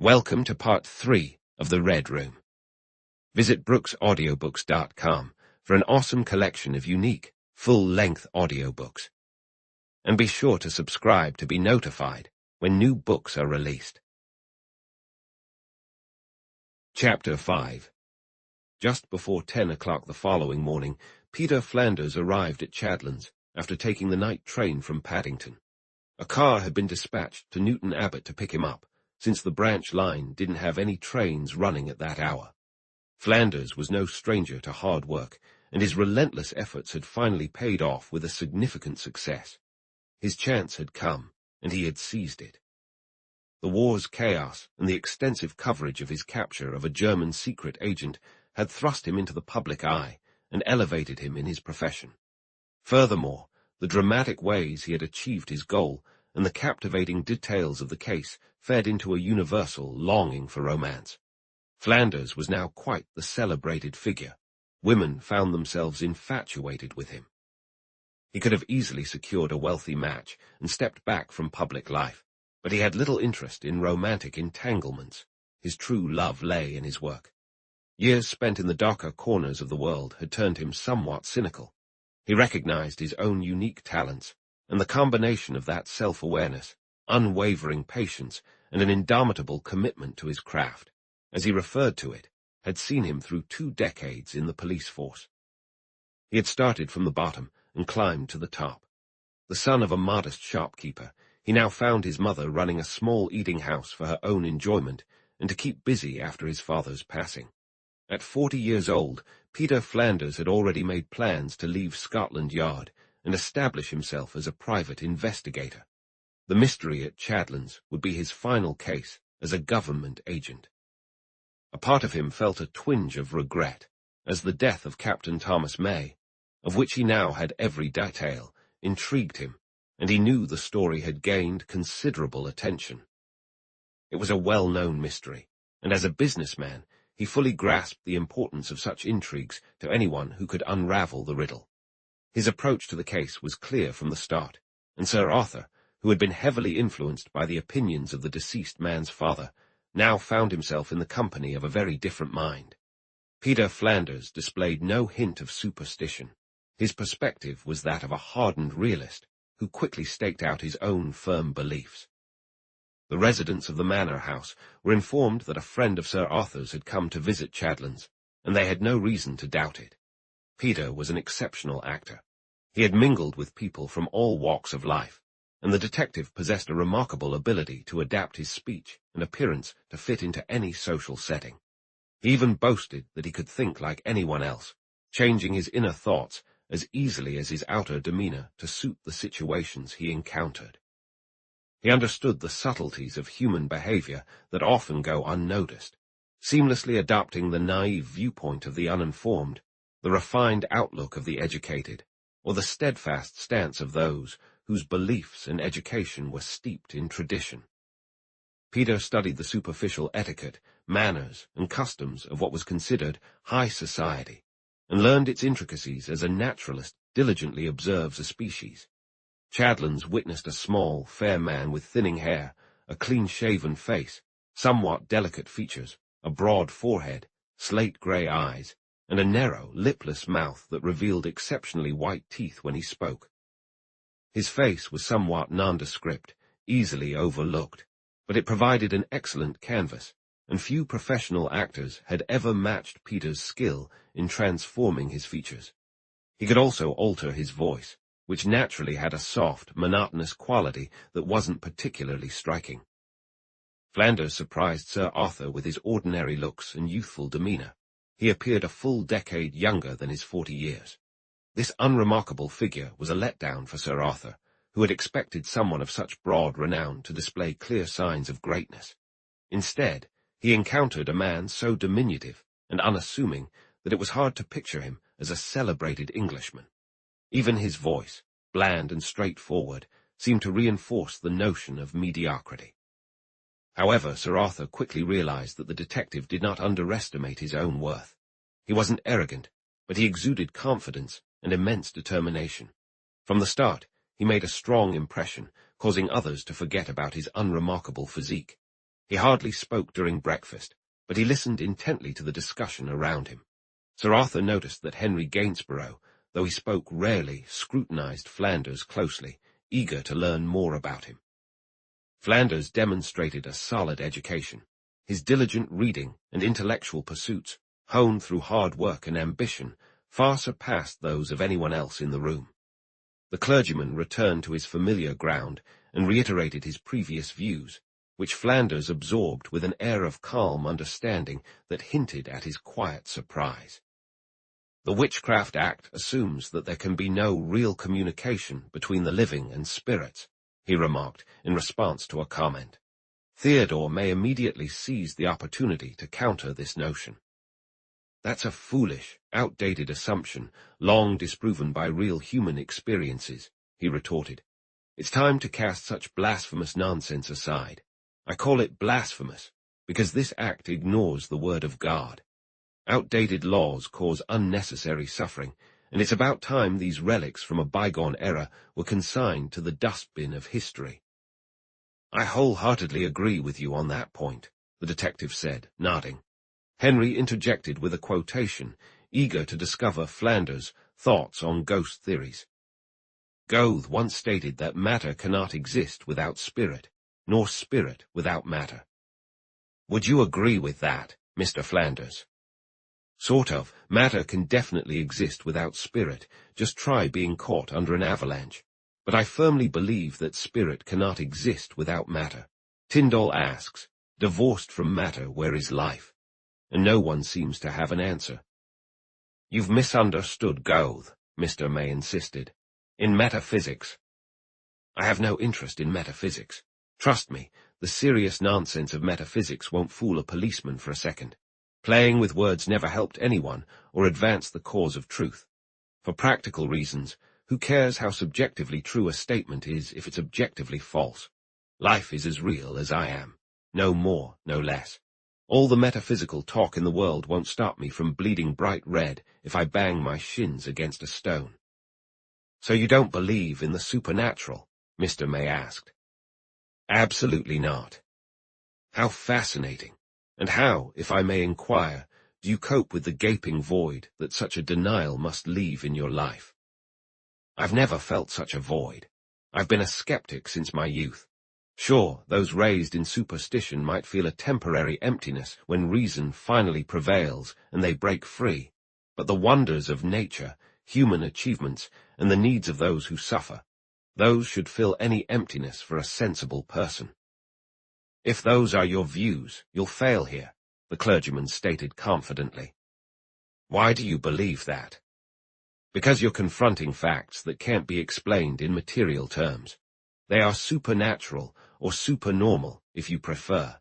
Welcome to part 3 of The Red Room. Visit brooksaudiobooks.com for an awesome collection of unique, full-length audiobooks. And be sure to subscribe to be notified when new books are released. Chapter 5. Just before 10 o'clock the following morning, Peter Flanders arrived at Chadlands after taking the night train from Paddington. A car had been dispatched to Newton Abbot to pick him up, since the branch line didn't have any trains running at that hour. Flanders was no stranger to hard work, and his relentless efforts had finally paid off with a significant success. His chance had come, and he had seized it. The war's chaos and the extensive coverage of his capture of a German secret agent had thrust him into the public eye and elevated him in his profession. Furthermore, the dramatic ways he had achieved his goal and the captivating details of the case fed into a universal longing for romance. Flanders was now quite the celebrated figure. Women found themselves infatuated with him. He could have easily secured a wealthy match and stepped back from public life, but he had little interest in romantic entanglements. His true love lay in his work. Years spent in the darker corners of the world had turned him somewhat cynical. He recognized his own unique talents, and the combination of that self-awareness, unwavering patience, and an indomitable commitment to his craft, as he referred to it, had seen him through 2 decades in the police force. He had started from the bottom and climbed to the top. The son of a modest shopkeeper, he now found his mother running a small eating house for her own enjoyment and to keep busy after his father's passing. At 40 years old, Peter Flanders had already made plans to leave Scotland Yard and establish himself as a private investigator. The mystery at Chadlands would be his final case as a government agent. A part of him felt a twinge of regret, as the death of Captain Thomas May, of which he now had every detail, intrigued him, and he knew the story had gained considerable attention. It was a well-known mystery, and as a businessman, he fully grasped the importance of such intrigues to anyone who could unravel the riddle. His approach to the case was clear from the start, and Sir Arthur, who had been heavily influenced by the opinions of the deceased man's father, now found himself in the company of a very different mind. Peter Flanders displayed no hint of superstition. His perspective was that of a hardened realist, who quickly staked out his own firm beliefs. The residents of the manor house were informed that a friend of Sir Arthur's had come to visit Chadlands, and they had no reason to doubt it. Peter was an exceptional actor. He had mingled with people from all walks of life, and the detective possessed a remarkable ability to adapt his speech and appearance to fit into any social setting. He even boasted that he could think like anyone else, changing his inner thoughts as easily as his outer demeanor to suit the situations he encountered. He understood the subtleties of human behavior that often go unnoticed, seamlessly adopting the naive viewpoint of the uninformed, the refined outlook of the educated, or the steadfast stance of those whose beliefs and education were steeped in tradition. Peter studied the superficial etiquette, manners, and customs of what was considered high society, and learned its intricacies as a naturalist diligently observes a species. Chadlands witnessed a small, fair man with thinning hair, a clean-shaven face, somewhat delicate features, a broad forehead, slate-grey eyes, and a narrow, lipless mouth that revealed exceptionally white teeth when he spoke. His face was somewhat nondescript, easily overlooked, but it provided an excellent canvas, and few professional actors had ever matched Peter's skill in transforming his features. He could also alter his voice, which naturally had a soft, monotonous quality that wasn't particularly striking. Flanders surprised Sir Arthur with his ordinary looks and youthful demeanor. He appeared a full decade younger than his 40 years. This unremarkable figure was a letdown for Sir Arthur, who had expected someone of such broad renown to display clear signs of greatness. Instead, he encountered a man so diminutive and unassuming that it was hard to picture him as a celebrated Englishman. Even his voice, bland and straightforward, seemed to reinforce the notion of mediocrity. However, Sir Arthur quickly realized that the detective did not underestimate his own worth. He wasn't arrogant, but he exuded confidence and immense determination. From the start, he made a strong impression, causing others to forget about his unremarkable physique. He hardly spoke during breakfast, but he listened intently to the discussion around him. Sir Arthur noticed that Henry Gainsborough, though he spoke rarely, scrutinized Flanders closely, eager to learn more about him. Flanders demonstrated a solid education. His diligent reading and intellectual pursuits, honed through hard work and ambition, far surpassed those of anyone else in the room. The clergyman returned to his familiar ground and reiterated his previous views, which Flanders absorbed with an air of calm understanding that hinted at his quiet surprise. The Witchcraft Act assumes that there can be no real communication between the living and spirits, he remarked in response to a comment. Theodore may immediately seize the opportunity to counter this notion. That's a foolish, outdated assumption, long disproven by real human experiences, he retorted. It's time to cast such blasphemous nonsense aside. I call it blasphemous, because this act ignores the word of God. Outdated laws cause unnecessary suffering, and it's about time these relics from a bygone era were consigned to the dustbin of history. I wholeheartedly agree with you on that point, the detective said, nodding. Henry interjected with a quotation, eager to discover Flanders' thoughts on ghost theories. Goethe once stated that matter cannot exist without spirit, nor spirit without matter. Would you agree with that, Mr. Flanders? Sort of. Matter can definitely exist without spirit. Just try being caught under an avalanche. But I firmly believe that spirit cannot exist without matter. Tyndall asks, divorced from matter, where is life? And no one seems to have an answer. You've misunderstood Goethe, Mr. May insisted. In metaphysics. I have no interest in metaphysics. Trust me, the serious nonsense of metaphysics won't fool a policeman for a second. Playing with words never helped anyone or advanced the cause of truth. For practical reasons, who cares how subjectively true a statement is if it's objectively false? Life is as real as I am. No more, no less. All the metaphysical talk in the world won't stop me from bleeding bright red if I bang my shins against a stone. So you don't believe in the supernatural? Mr. May asked. Absolutely not. How fascinating. And how, if I may inquire, do you cope with the gaping void that such a denial must leave in your life? I've never felt such a void. I've been a skeptic since my youth. Sure, those raised in superstition might feel a temporary emptiness when reason finally prevails and they break free, but the wonders of nature, human achievements, and the needs of those who suffer, those should fill any emptiness for a sensible person. If those are your views, you'll fail here, the clergyman stated confidently. Why do you believe that? Because you're confronting facts that can't be explained in material terms. They are supernatural or supernormal, if you prefer.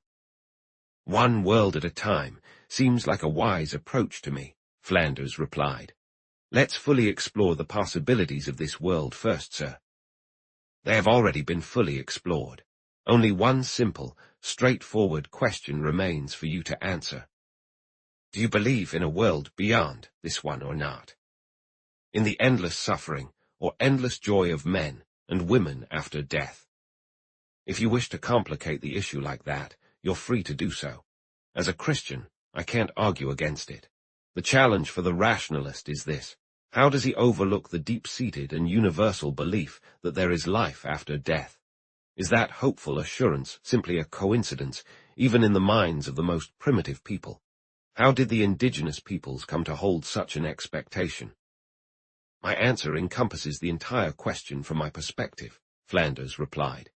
One world at a time seems like a wise approach to me, Flanders replied. Let's fully explore the possibilities of this world first, sir. They have already been fully explored. Only one simple, straightforward question remains for you to answer. Do you believe in a world beyond this one or not? In the endless suffering or endless joy of men and women after death? If you wish to complicate the issue like that, you're free to do so. As a Christian, I can't argue against it. The challenge for the rationalist is this. How does he overlook the deep-seated and universal belief that there is life after death? Is that hopeful assurance simply a coincidence, even in the minds of the most primitive people? How did the indigenous peoples come to hold such an expectation? My answer encompasses the entire question from my perspective, Flanders replied.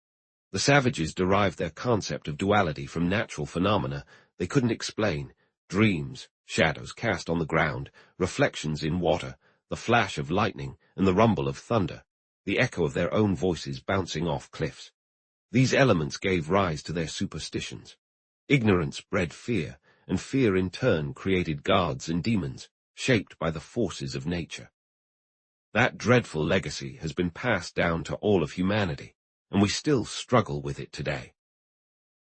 The savages derived their concept of duality from natural phenomena they couldn't explain, dreams, shadows cast on the ground, reflections in water, the flash of lightning and the rumble of thunder, the echo of their own voices bouncing off cliffs. These elements gave rise to their superstitions. Ignorance bred fear, and fear in turn created gods and demons, shaped by the forces of nature. That dreadful legacy has been passed down to all of humanity, and we still struggle with it today.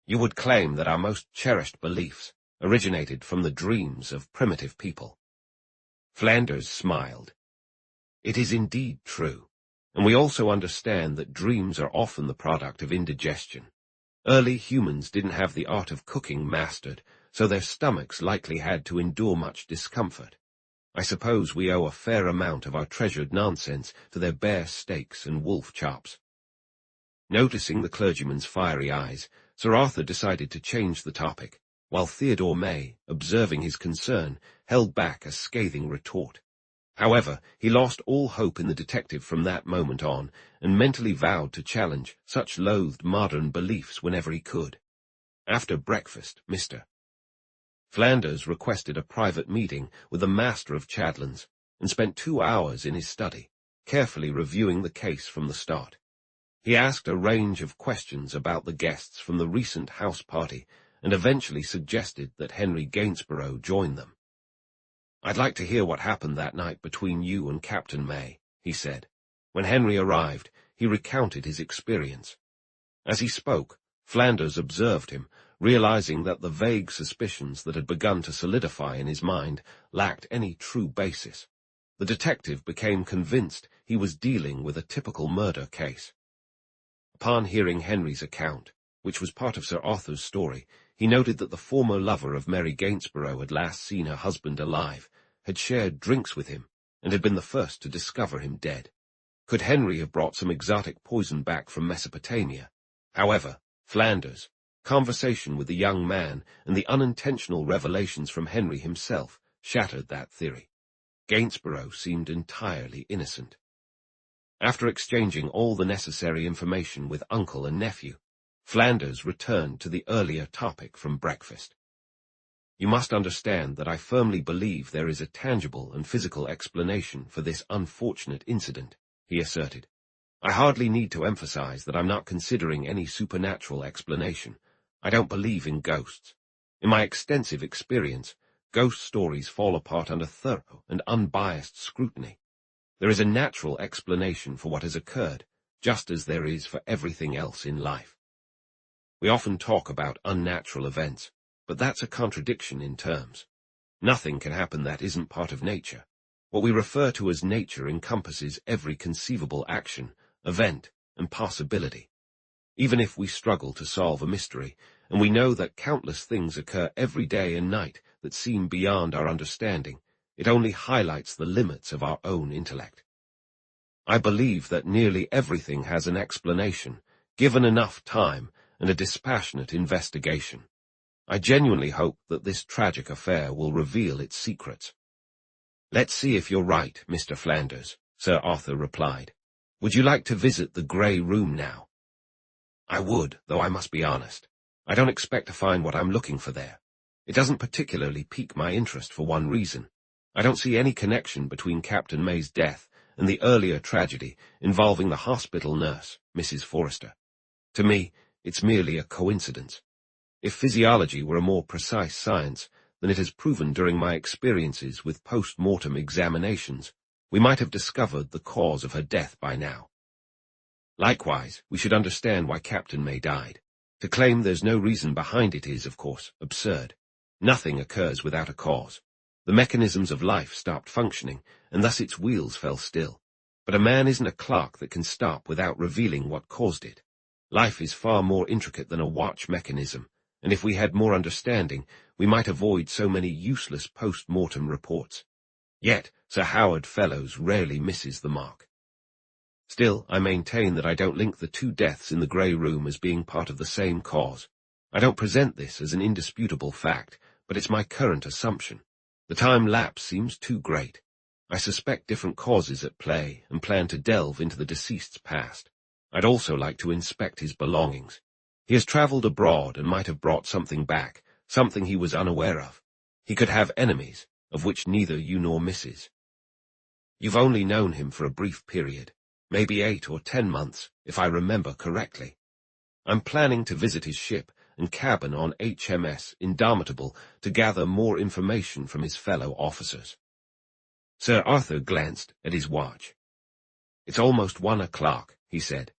You would claim that our most cherished beliefs originated from the dreams of primitive people. Flanders smiled. It is indeed true. And we also understand that dreams are often the product of indigestion. Early humans didn't have the art of cooking mastered, so their stomachs likely had to endure much discomfort. I suppose we owe a fair amount of our treasured nonsense to their bear steaks and wolf chops. Noticing the clergyman's fiery eyes, Sir Arthur decided to change the topic, while Theodore May, observing his concern, held back a scathing retort. However, he lost all hope in the detective from that moment on, and mentally vowed to challenge such loathed modern beliefs whenever he could. After breakfast, Mr. Flanders requested a private meeting with the master of Chadlands, and spent 2 hours in his study, carefully reviewing the case from the start. He asked a range of questions about the guests from the recent house party, and eventually suggested that Henry Gainsborough join them. "I'd like to hear what happened that night between you and Captain May," he said. When Henry arrived, he recounted his experience. As he spoke, Flanders observed him, realizing that the vague suspicions that had begun to solidify in his mind lacked any true basis. The detective became convinced he was dealing with a typical murder case. Upon hearing Henry's account, which was part of Sir Arthur's story, he noted that the former lover of Mary Gainsborough had last seen her husband alive, had shared drinks with him, and had been the first to discover him dead. Could Henry have brought some exotic poison back from Mesopotamia? However, Flanders, conversation with the young man, and the unintentional revelations from Henry himself shattered that theory. Gainsborough seemed entirely innocent. After exchanging all the necessary information with uncle and nephew, Flanders returned to the earlier topic from breakfast. "You must understand that I firmly believe there is a tangible and physical explanation for this unfortunate incident," he asserted. "I hardly need to emphasize that I'm not considering any supernatural explanation. I don't believe in ghosts. In my extensive experience, ghost stories fall apart under thorough and unbiased scrutiny. There is a natural explanation for what has occurred, just as there is for everything else in life. We often talk about unnatural events, but that's a contradiction in terms. Nothing can happen that isn't part of nature. What we refer to as nature encompasses every conceivable action, event, and possibility. Even if we struggle to solve a mystery, and we know that countless things occur every day and night that seem beyond our understanding, it only highlights the limits of our own intellect. I believe that nearly everything has an explanation, given enough time and a dispassionate investigation. I genuinely hope that this tragic affair will reveal its secrets." "Let's see if you're right, Mr. Flanders," Sir Arthur replied. "Would you like to visit the Grey Room now?" "I would, though I must be honest. I don't expect to find what I'm looking for there. It doesn't particularly pique my interest for one reason. I don't see any connection between Captain May's death and the earlier tragedy involving the hospital nurse, Mrs. Forrester. To me, it's merely a coincidence. If physiology were a more precise science than it has proven during my experiences with post-mortem examinations, we might have discovered the cause of her death by now. Likewise, we should understand why Captain May died. To claim there's no reason behind it is, of course, absurd. Nothing occurs without a cause. The mechanisms of life stopped functioning, and thus its wheels fell still. But a man isn't a clock that can stop without revealing what caused it. Life is far more intricate than a watch mechanism, and if we had more understanding, we might avoid so many useless post-mortem reports. Yet, Sir Howard Fellows rarely misses the mark. Still, I maintain that I don't link the two deaths in the Grey Room as being part of the same cause. I don't present this as an indisputable fact, but it's my current assumption. The time lapse seems too great. I suspect different causes at play and plan to delve into the deceased's past. I'd also like to inspect his belongings. He has traveled abroad and might have brought something back, something he was unaware of. He could have enemies, of which neither you nor Mrs. You've only known him for a brief period, maybe 8 or 10 months, if I remember correctly. I'm planning to visit his ship and cabin on HMS Indomitable to gather more information from his fellow officers. Sir Arthur glanced at his watch. "It's almost 1 o'clock, he said.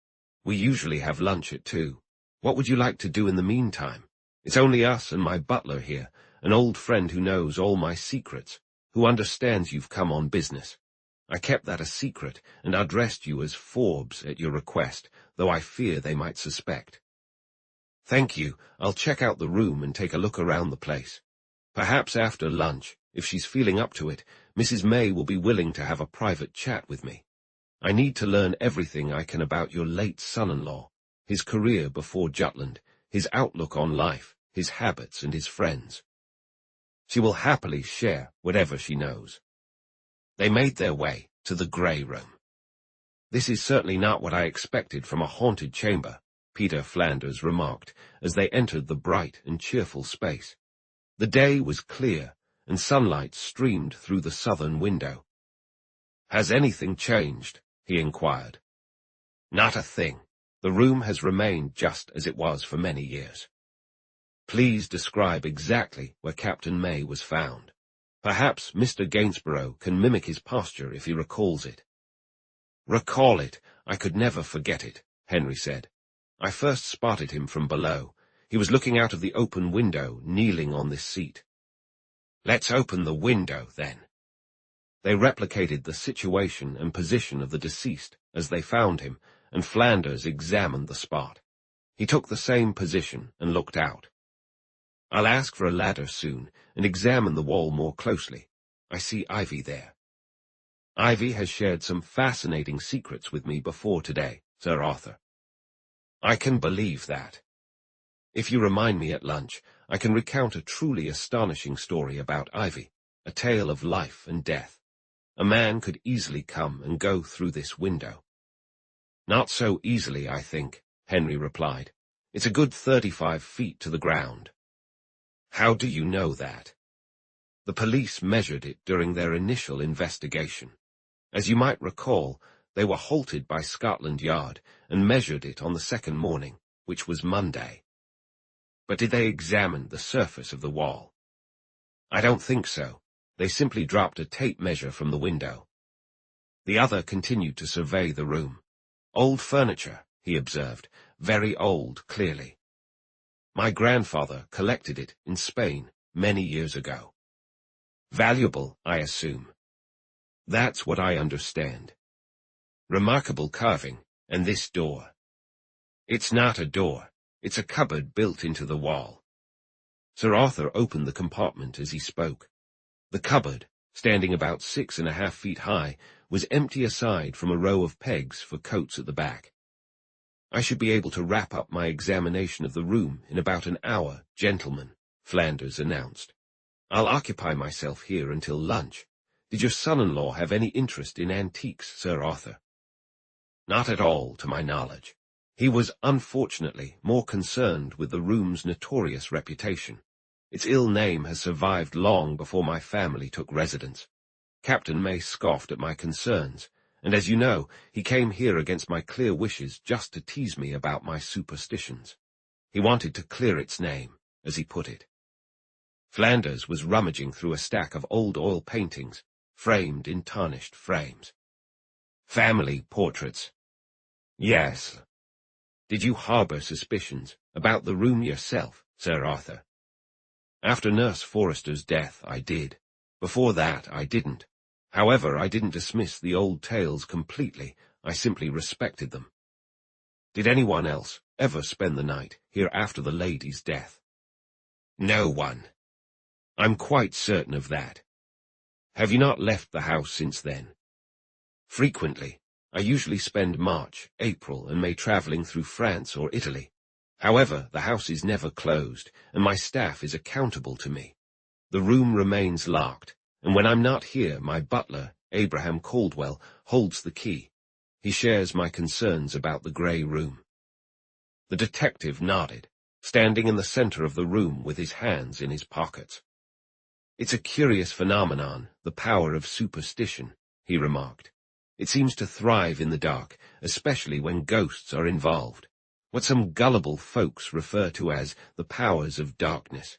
"We usually have lunch at 2. What would you like to do in the meantime? It's only us and my butler here, an old friend who knows all my secrets, who understands you've come on business. I kept that a secret and addressed you as Forbes at your request, though I fear they might suspect." Thank you. I'll check out the room and take a look around the place. Perhaps after lunch, if she's feeling up to it, Mrs. May will be willing to have a private chat with me. I need to learn everything I can about your late son-in-law, his career before Jutland, his outlook on life, his habits and his friends. She will happily share whatever she knows. They made their way to the grey room. This is certainly not what I expected from a haunted chamber, Peter Flanders remarked as they entered the bright and cheerful space. The day was clear, and sunlight streamed through the southern window. "Has anything changed?" he inquired. "Not a thing. The room has remained just as it was for many years." "Please describe exactly where Captain May was found. Perhaps Mr. Gainsborough can mimic his posture if he recalls it." "Recall it? I could never forget it," Henry said. "I first spotted him from below. He was looking out of the open window, kneeling on this seat." "Let's open the window, then." They replicated the situation and position of the deceased as they found him, and Flanders examined the spot. He took the same position and looked out. "I'll ask for a ladder soon and examine the wall more closely. I see Ivy there." "Ivy has shared some fascinating secrets with me before today, Sir Arthur." "I can believe that. If you remind me at lunch, I can recount a truly astonishing story about Ivy, a tale of life and death. A man could easily come and go through this window." "Not so easily, I think," Henry replied. "It's a good 35 feet to the ground." "How do you know that?" "The police measured it during their initial investigation. As you might recall, they were halted by Scotland Yard and measured it on the second morning, which was Monday." "But did they examine the surface of the wall?" "I don't think so. They simply dropped a tape measure from the window." The other continued to survey the room. "Old furniture," he observed. "Very old, clearly. My grandfather collected it in Spain many years ago." "Valuable, I assume." "That's what I understand." "Remarkable carving, and this door." "It's not a door. It's a cupboard built into the wall." Sir Arthur opened the compartment as he spoke. The cupboard, standing about 6.5 feet high, was empty aside from a row of pegs for coats at the back. "I should be able to wrap up my examination of the room in about an hour, gentlemen," Flanders announced. "I'll occupy myself here until lunch. Did your son-in-law have any interest in antiques, Sir Arthur?" "Not at all, to my knowledge. He was, unfortunately, more concerned with the room's notorious reputation. Its ill name has survived long before my family took residence. Captain May scoffed at my concerns, and as you know, he came here against my clear wishes just to tease me about my superstitions. He wanted to clear its name, as he put it." Flanders was rummaging through a stack of old oil paintings, framed in tarnished frames. "Family portraits." "Yes." "Did you harbor suspicions about the room yourself, Sir Arthur?" "After Nurse Forrester's death, I did. Before that, I didn't. However, I didn't dismiss the old tales completely. I simply respected them." "Did anyone else ever spend the night here after the lady's death?" "No one." "I'm quite certain of that. Have you not left the house since then?" "Frequently. I usually spend March, April, and May traveling through France or Italy. However, the house is never closed, and my staff is accountable to me. The room remains locked, and when I'm not here, my butler, Abraham Caldwell, holds the key. He shares my concerns about the grey room." The detective nodded, standing in the center of the room with his hands in his pockets. "It's a curious phenomenon, the power of superstition," he remarked. "It seems to thrive in the dark, especially when ghosts are involved. What some gullible folks refer to as the powers of darkness.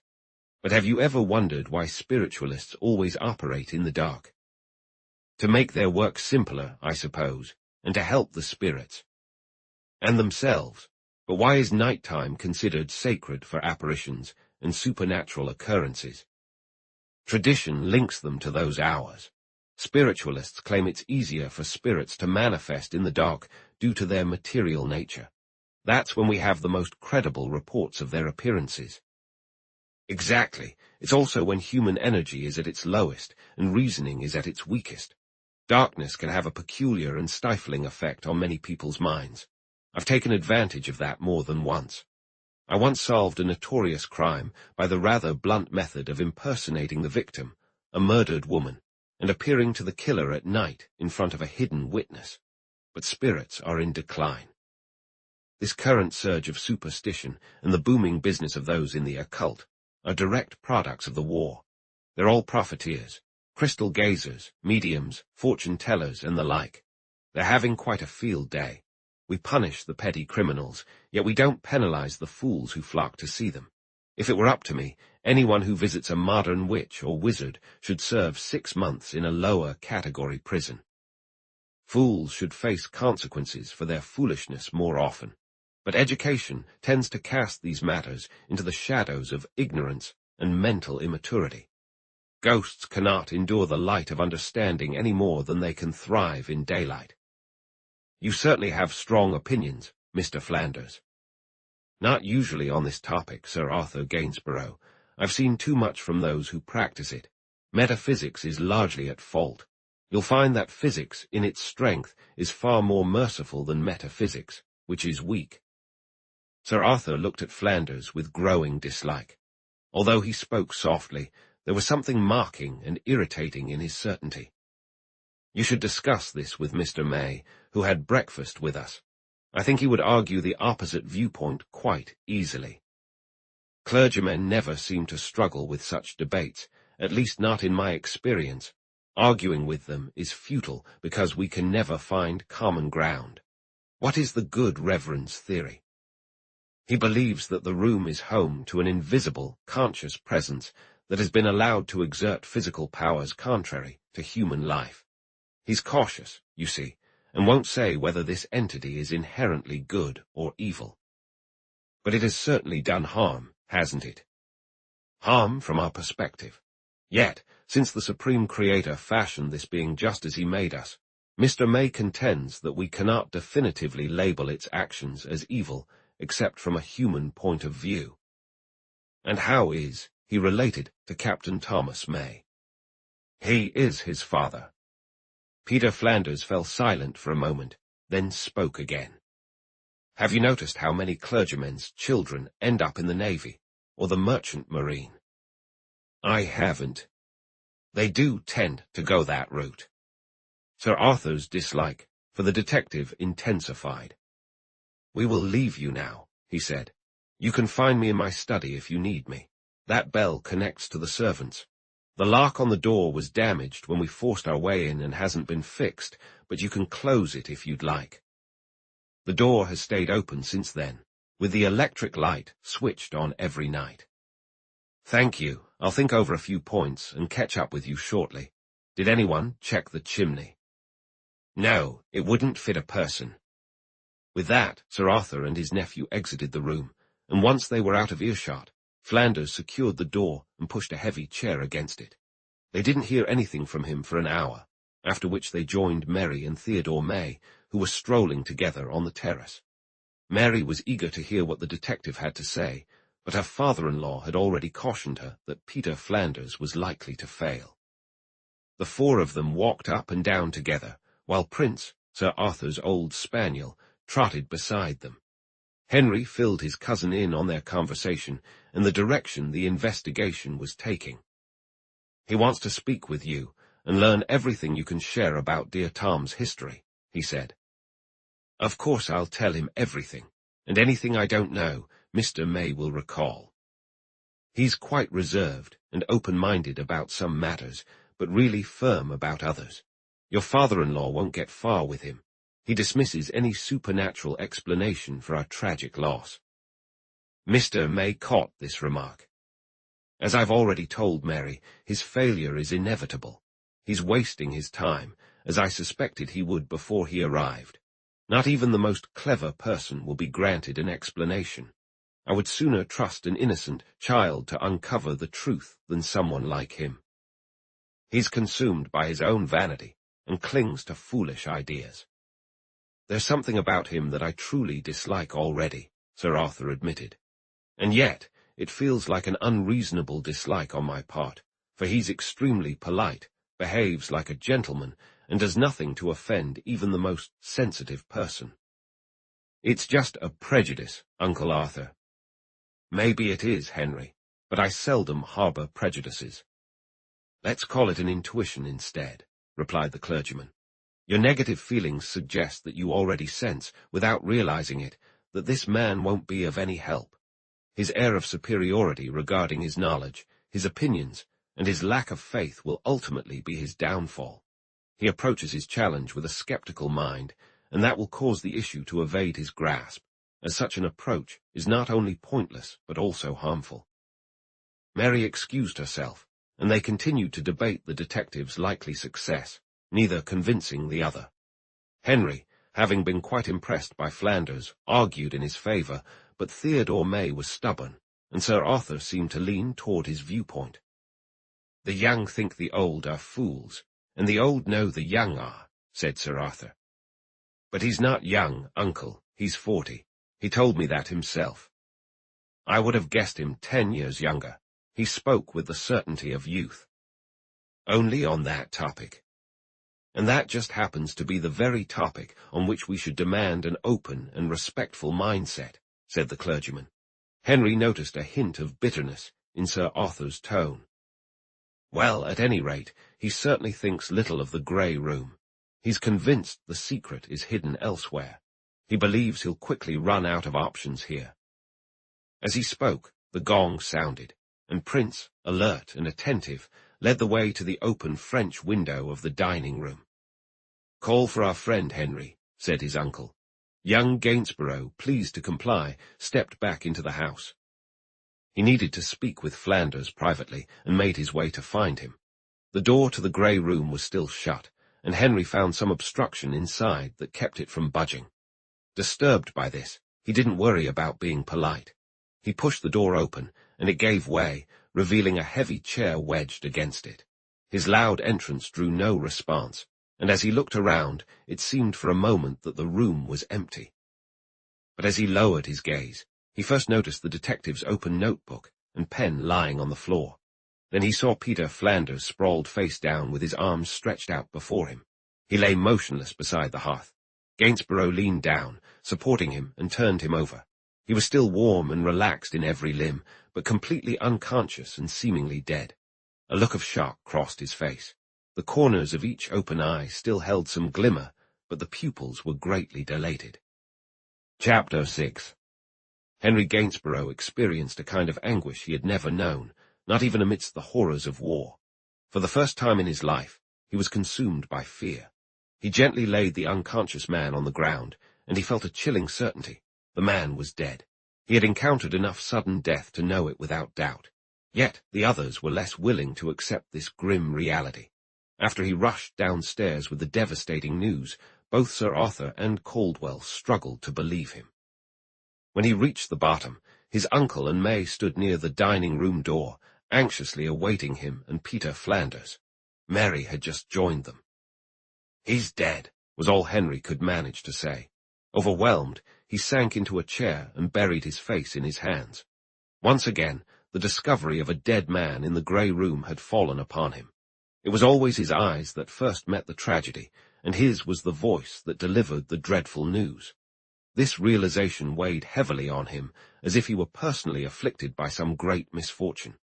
But have you ever wondered why spiritualists always operate in the dark? To make their work simpler, I suppose, and to help the spirits. And themselves. But why is nighttime considered sacred for apparitions and supernatural occurrences? Tradition links them to those hours. Spiritualists claim it's easier for spirits to manifest in the dark due to their material nature. That's when we have the most credible reports of their appearances. Exactly. It's also when human energy is at its lowest and reasoning is at its weakest. Darkness can have a peculiar and stifling effect on many people's minds. I've taken advantage of that more than once. I once solved a notorious crime by the rather blunt method of impersonating the victim, a murdered woman, and appearing to the killer at night in front of a hidden witness. But spirits are in decline. This current surge of superstition and the booming business of those in the occult are direct products of the war. They're all profiteers, crystal gazers, mediums, fortune-tellers, and the like. They're having quite a field day. We punish the petty criminals, yet we don't penalize the fools who flock to see them. If it were up to me, anyone who visits a modern witch or wizard should serve 6 months in a lower category prison. Fools should face consequences for their foolishness more often. But education tends to cast these matters into the shadows of ignorance and mental immaturity. Ghosts cannot endure the light of understanding any more than they can thrive in daylight. You certainly have strong opinions, Mr. Flanders. Not usually on this topic, Sir Arthur Gainsborough. I've seen too much from those who practice it. Metaphysics is largely at fault. You'll find that physics, in its strength, is far more merciful than metaphysics, which is weak. Sir Arthur looked at Flanders with growing dislike. Although he spoke softly, there was something mocking and irritating in his certainty. You should discuss this with Mr. May, who had breakfast with us. I think he would argue the opposite viewpoint quite easily. Clergymen never seem to struggle with such debates, at least not in my experience. Arguing with them is futile because we can never find common ground. What is the good Reverend's theory? He believes that the room is home to an invisible, conscious presence that has been allowed to exert physical powers contrary to human life. He's cautious, you see, and won't say whether this entity is inherently good or evil. But it has certainly done harm, hasn't it? Harm from our perspective. Yet, since the Supreme Creator fashioned this being just as he made us, Mr. May contends that we cannot definitively label its actions as evil except from a human point of view. And how is he related to Captain Thomas May? He is his father. Peter Flanders fell silent for a moment, then spoke again. Have you noticed how many clergymen's children end up in the Navy, or the Merchant Marine? I haven't. They do tend to go that route. Sir Arthur's dislike for the detective intensified. We will leave you now, he said. You can find me in my study if you need me. That bell connects to the servants. The lock on the door was damaged when we forced our way in and hasn't been fixed, but you can close it if you'd like. The door has stayed open since then, with the electric light switched on every night. Thank you. I'll think over a few points and catch up with you shortly. Did anyone check the chimney? No, it wouldn't fit a person. With that, Sir Arthur and his nephew exited the room, and once they were out of earshot, Flanders secured the door and pushed a heavy chair against it. They didn't hear anything from him for an hour, after which they joined Mary and Theodore May, who were strolling together on the terrace. Mary was eager to hear what the detective had to say, but her father-in-law had already cautioned her that Peter Flanders was likely to fail. The four of them walked up and down together, while Prince, Sir Arthur's old spaniel, trotted beside them. Henry filled his cousin in on their conversation and the direction the investigation was taking. He wants to speak with you and learn everything you can share about dear Tom's history, he said. Of course I'll tell him everything, and anything I don't know, Mr. May will recall. He's quite reserved and open-minded about some matters, but really firm about others. Your father-in-law won't get far with him. He dismisses any supernatural explanation for our tragic loss. Mr. May caught this remark. As I've already told Mary, his failure is inevitable. He's wasting his time, as I suspected he would before he arrived. Not even the most clever person will be granted an explanation. I would sooner trust an innocent child to uncover the truth than someone like him. He's consumed by his own vanity and clings to foolish ideas. "There's something about him that I truly dislike already," Sir Arthur admitted. "And yet, it feels like an unreasonable dislike on my part, for he's extremely polite, behaves like a gentleman, and does nothing to offend even the most sensitive person." "It's just a prejudice, Uncle Arthur." "Maybe it is, Henry, but I seldom harbor prejudices." "Let's call it an intuition instead," replied the clergyman. "Your negative feelings suggest that you already sense, without realizing it, that this man won't be of any help. His air of superiority regarding his knowledge, his opinions, and his lack of faith will ultimately be his downfall. He approaches his challenge with a skeptical mind, and that will cause the issue to evade his grasp, as such an approach is not only pointless but also harmful." Mary excused herself, and they continued to debate the detective's likely success, neither convincing the other. Henry, having been quite impressed by Flanders, argued in his favor, but Theodore May was stubborn, and Sir Arthur seemed to lean toward his viewpoint. "The young think the old are fools, and the old know the young are," said Sir Arthur. "But he's not young, Uncle. He's 40. He told me that himself." "I would have guessed him 10 years younger. He spoke with the certainty of youth." "Only on that topic." "And that just happens to be the very topic on which we should demand an open and respectful mindset," said the clergyman. Henry noticed a hint of bitterness in Sir Arthur's tone. "Well, at any rate, he certainly thinks little of the grey room. He's convinced the secret is hidden elsewhere. He believes he'll quickly run out of options here." As he spoke, the gong sounded, and Prince, alert and attentive, led the way to the open French window of the dining room. "Call for our friend, Henry," said his uncle. Young Gainsborough, pleased to comply, stepped back into the house. He needed to speak with Flanders privately, and made his way to find him. The door to the grey room was still shut, and Henry found some obstruction inside that kept it from budging. Disturbed by this, he didn't worry about being polite. He pushed the door open, and it gave way, revealing a heavy chair wedged against it. His loud entrance drew no response, and as he looked around, it seemed for a moment that the room was empty. But as he lowered his gaze, he first noticed the detective's open notebook and pen lying on the floor. Then he saw Peter Flanders sprawled face down with his arms stretched out before him. He lay motionless beside the hearth. Gainsborough leaned down, supporting him, and turned him over. He was still warm and relaxed in every limb, but completely unconscious and seemingly dead. A look of shock crossed his face. The corners of each open eye still held some glimmer, but the pupils were greatly dilated. Chapter 6. Henry Gainsborough experienced a kind of anguish he had never known, not even amidst the horrors of war. For the first time in his life, he was consumed by fear. He gently laid the unconscious man on the ground, and he felt a chilling certainty. The man was dead. He had encountered enough sudden death to know it without doubt. Yet the others were less willing to accept this grim reality. After he rushed downstairs with the devastating news, both Sir Arthur and Caldwell struggled to believe him. When he reached the bottom, his uncle and May stood near the dining-room door, anxiously awaiting him and Peter Flanders. Mary had just joined them. "He's dead," was all Henry could manage to say. Overwhelmed, he sank into a chair and buried his face in his hands. Once again, the discovery of a dead man in the grey room had fallen upon him. It was always his eyes that first met the tragedy, and his was the voice that delivered the dreadful news. This realization weighed heavily on him, as if he were personally afflicted by some great misfortune.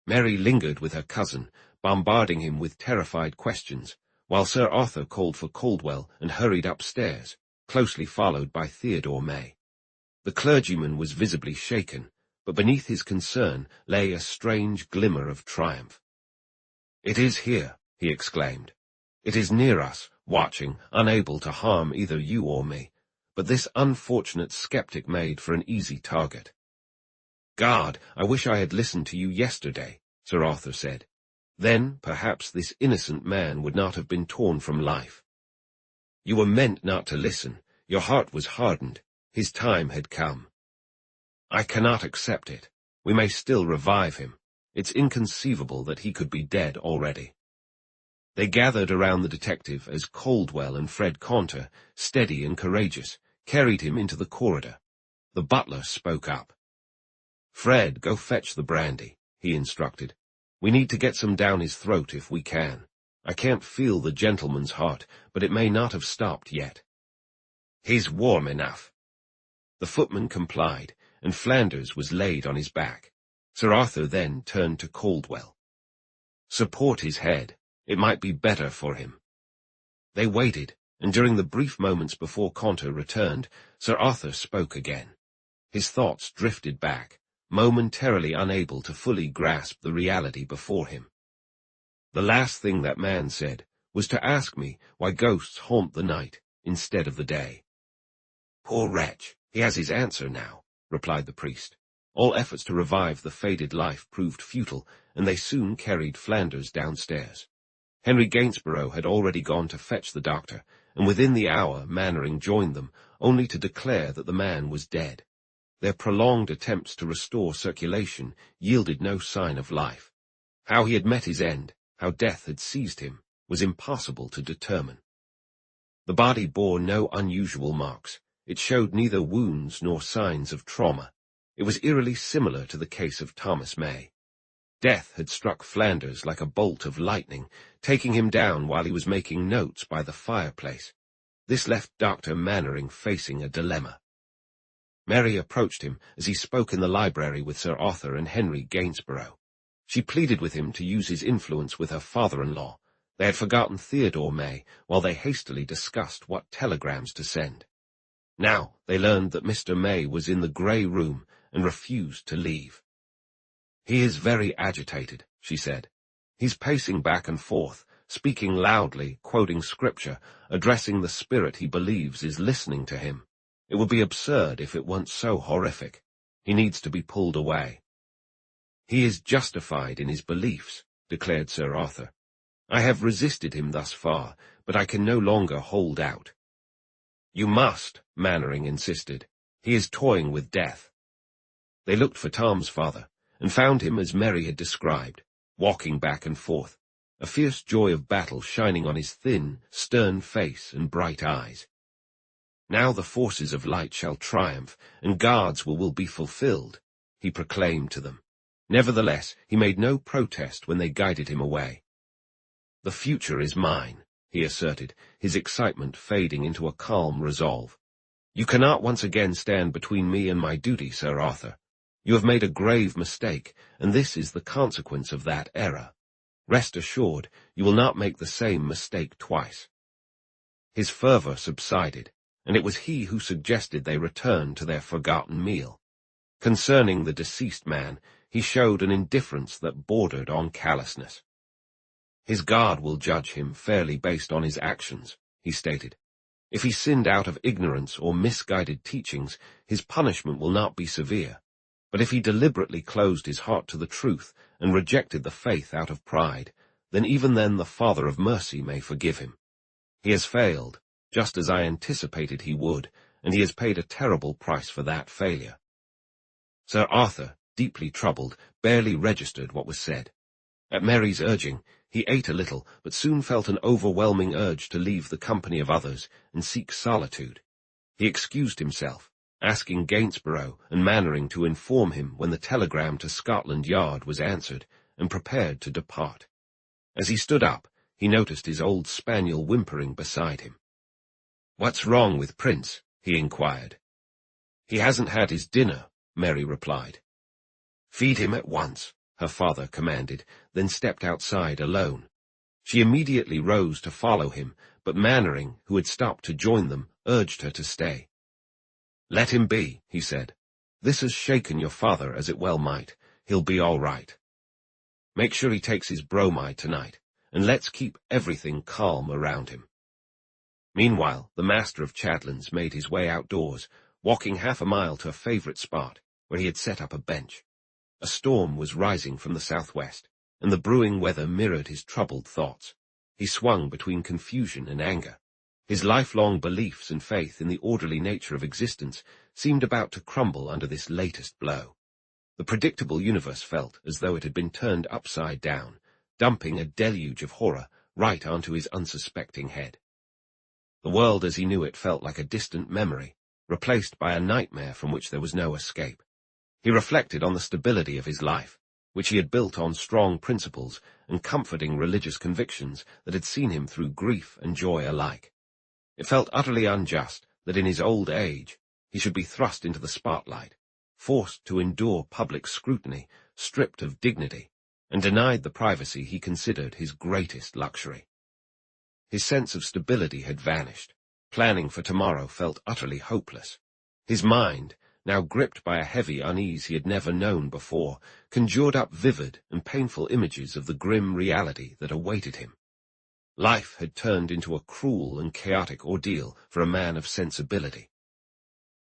Mary lingered with her cousin, bombarding him with terrified questions, while Sir Arthur called for Caldwell and hurried upstairs, closely followed by Theodore May. The clergyman was visibly shaken, but beneath his concern lay a strange glimmer of triumph. "It is here," he exclaimed. "It is near us, watching, unable to harm either you or me, but this unfortunate skeptic made for an easy target." "God, I wish I had listened to you yesterday," Sir Arthur said. "Then, perhaps, this innocent man would not have been torn from life." "You were meant not to listen. Your heart was hardened. His time had come." "I cannot accept it. We may still revive him. It's inconceivable that he could be dead already." They gathered around the detective as Caldwell and Fred Conter, steady and courageous, carried him into the corridor. The butler spoke up. "Fred, go fetch the brandy," he instructed. "We need to get some down his throat if we can. I can't feel the gentleman's heart, but it may not have stopped yet." "He's warm enough." The footman complied, and Flanders was laid on his back. Sir Arthur then turned to Caldwell. "Support his head. It might be better for him." They waited, and during the brief moments before Conter returned, Sir Arthur spoke again. His thoughts drifted back, momentarily unable to fully grasp the reality before him. "The last thing that man said was to ask me why ghosts haunt the night instead of the day." "Poor wretch, he has his answer now," replied the priest. All efforts to revive the faded life proved futile, and they soon carried Flanders downstairs. Henry Gainsborough had already gone to fetch the doctor, and within the hour Mannering joined them, only to declare that the man was dead. Their prolonged attempts to restore circulation yielded no sign of life. How he had met his end, how death had seized him, was impossible to determine. The body bore no unusual marks. It showed neither wounds nor signs of trauma. It was eerily similar to the case of Thomas May. Death had struck Flanders like a bolt of lightning, taking him down while he was making notes by the fireplace. This left Dr. Mannering facing a dilemma. Mary approached him as he spoke in the library with Sir Arthur and Henry Gainsborough. She pleaded with him to use his influence with her father-in-law. They had forgotten Theodore May while they hastily discussed what telegrams to send. Now they learned that Mr. May was in the grey room and refused to leave. "He is very agitated," she said. "He's pacing back and forth, speaking loudly, quoting scripture, addressing the spirit he believes is listening to him. It would be absurd if it weren't so horrific. He needs to be pulled away." "He is justified in his beliefs," declared Sir Arthur. "I have resisted him thus far, but I can no longer hold out." "You must," Mannering insisted. "He is toying with death." They looked for Tom's father, and found him as Mary had described, walking back and forth, a fierce joy of battle shining on his thin, stern face and bright eyes. "Now the forces of light shall triumph, and God's will be fulfilled," he proclaimed to them. Nevertheless, he made no protest when they guided him away. "The future is mine," he asserted, his excitement fading into a calm resolve. "You cannot once again stand between me and my duty, Sir Arthur. You have made a grave mistake, and this is the consequence of that error. Rest assured, you will not make the same mistake twice." His fervour subsided, and it was he who suggested they return to their forgotten meal. Concerning the deceased man, he showed an indifference that bordered on callousness. "His God will judge him fairly based on his actions," he stated. "If he sinned out of ignorance or misguided teachings, his punishment will not be severe. But if he deliberately closed his heart to the truth and rejected the faith out of pride, then even then the Father of mercy may forgive him. He has failed, just as I anticipated he would, and he has paid a terrible price for that failure." Sir Arthur, deeply troubled, barely registered what was said. At Mary's urging, he ate a little, but soon felt an overwhelming urge to leave the company of others and seek solitude. He excused himself, asking Gainsborough and Mannering to inform him when the telegram to Scotland Yard was answered, and prepared to depart. As he stood up, he noticed his old spaniel whimpering beside him. "What's wrong with Prince?" he inquired. "He hasn't had his dinner," Mary replied. "Feed him at once," her father commanded, then stepped outside alone. She immediately rose to follow him, but Mannering, who had stopped to join them, urged her to stay. "Let him be," he said. "This has shaken your father as it well might. He'll be all right. Make sure he takes his bromide tonight, and let's keep everything calm around him." Meanwhile, the master of Chadlands made his way outdoors, walking half a mile to a favourite spot where he had set up a bench. A storm was rising from the southwest, and the brewing weather mirrored his troubled thoughts. He swung between confusion and anger. His lifelong beliefs and faith in the orderly nature of existence seemed about to crumble under this latest blow. The predictable universe felt as though it had been turned upside down, dumping a deluge of horror right onto his unsuspecting head. The world as he knew it felt like a distant memory, replaced by a nightmare from which there was no escape. He reflected on the stability of his life, which he had built on strong principles and comforting religious convictions that had seen him through grief and joy alike. It felt utterly unjust that in his old age he should be thrust into the spotlight, forced to endure public scrutiny, stripped of dignity, and denied the privacy he considered his greatest luxury. His sense of stability had vanished. Planning for tomorrow felt utterly hopeless. His mind, now gripped by a heavy unease he had never known before, conjured up vivid and painful images of the grim reality that awaited him. Life had turned into a cruel and chaotic ordeal for a man of sensibility.